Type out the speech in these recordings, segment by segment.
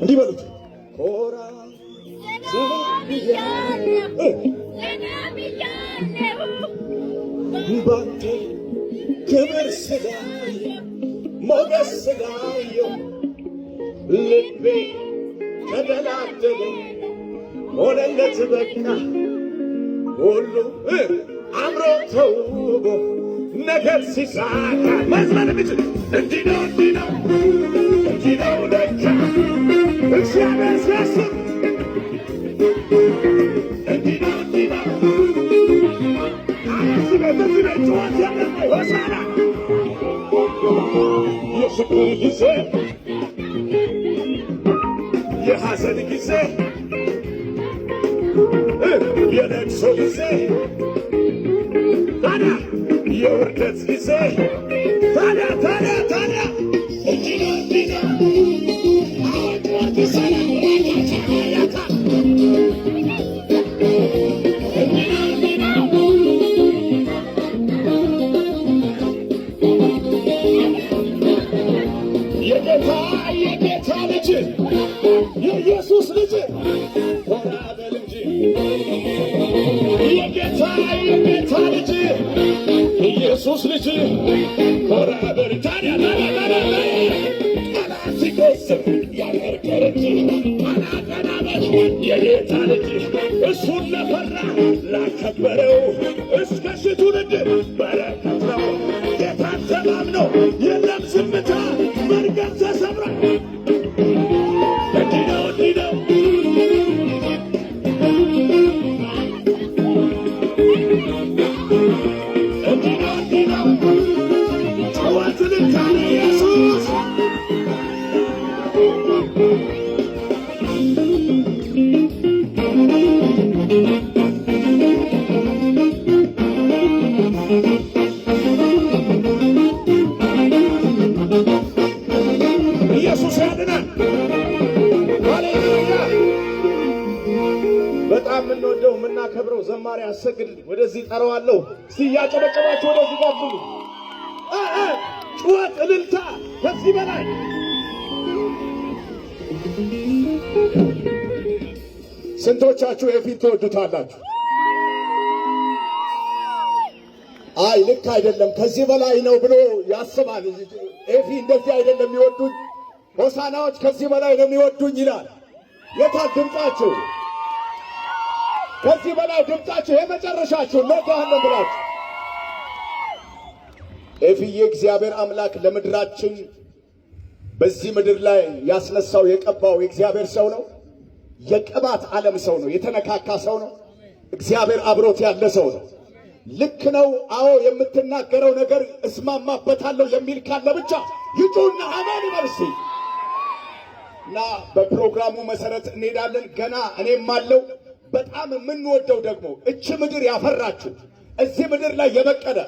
እንዲህ በሉት ኮራ ባንተ ክብር ስላየ ሞገስ ስላየው ልቤ ተደላደለ ሆነለት በቃ ሁሉ አምሮ ተውቦ ነገር ሲሳካ መዝመን ብችል እንዲህ ነው እንዲህ ነው እንዲህ ነው ለካ እግዚአብሔር ሲያስብ እንዲህ ነው እንዲህ ነው እዚህ ቤት ጨዋታ ያለ ሆሳዕና የፍቅር ጊዜ የሐዘን ጊዜ የለቅሶ ጊዜ ታዲያ የውርደት ጊዜ ታዲያ እንዲህ ነው እንዲህ ነው የጌታ ልጅ የኢየሱስ ልጅ ኮራ በል እንጂ የጌታ ልጅ ኢየሱስ ልጅ ኮራ በል ታዲያ ጠላት ሲጎስም ያከርከር እንጂ አላቀናበል የጌታ ልጅ እሱን ለፈራ ላከበረው እስከ ሺህ ትውልድ በረከት ነው። ጌታን ተማምኖ የለም ዝምታ መርገም ተሰብራ እንዲህ ነው እንዲህ ነው እንዲህ ነው እንዲህ ነው ጨዋት ልታነ ኢየሱስ ኢየሱስ ያድናል። ሃሌሉያ! በጣም የምንወደው የምናከብረው ዘማሪ አሰግድ ወደዚህ ጠራዋለሁ። እስቲ እያጨበጨባችሁ ወደዚህ ጋብዙ። ጩኸት፣ እልልታ ከዚህ በላይ ስንቶቻችሁ ኤፊን ትወዱታላችሁ? አይ ልክ አይደለም ከዚህ በላይ ነው ብሎ ያስባል። ኤፊ እንደዚህ አይደለም የሚወዱኝ፣ ሆሳናዎች ከዚህ በላይ ነው የሚወዱኝ ይላል። የታል ድምጻችሁ? ከዚህ በላይ ድምጻችሁ የመጨረሻችሁ እንወዳለን ብላችሁ ኤፊዬ እግዚአብሔር አምላክ ለምድራችን በዚህ ምድር ላይ ያስነሳው የቀባው የእግዚአብሔር ሰው ነው። የቅባት ዓለም ሰው ነው። የተነካካ ሰው ነው። እግዚአብሔር አብሮት ያለ ሰው ነው። ልክ ነው። አዎ የምትናገረው ነገር እስማማበታለሁ የሚል ካለ ብቻ ይጩና አሜን ይበርሲ እና በፕሮግራሙ መሰረት እንሄዳለን። ገና እኔም አለው በጣም የምንወደው ደግሞ እች ምድር ያፈራችሁ እዚህ ምድር ላይ የበቀለ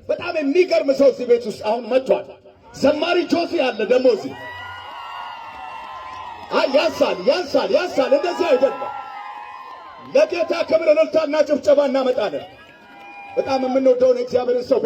በጣም የሚገርም ሰው እዚህ ቤት ውስጥ አሁን መጥቷል። ዘማሪ ጆሲ አለ ደግሞ እዚህ ያንሳል። እንደዚህ አይደለም። ለጌታ ክብር እልልታና ጭብጨባ እናመጣለን። በጣም የምንወደውን እግዚአብሔርን ሰው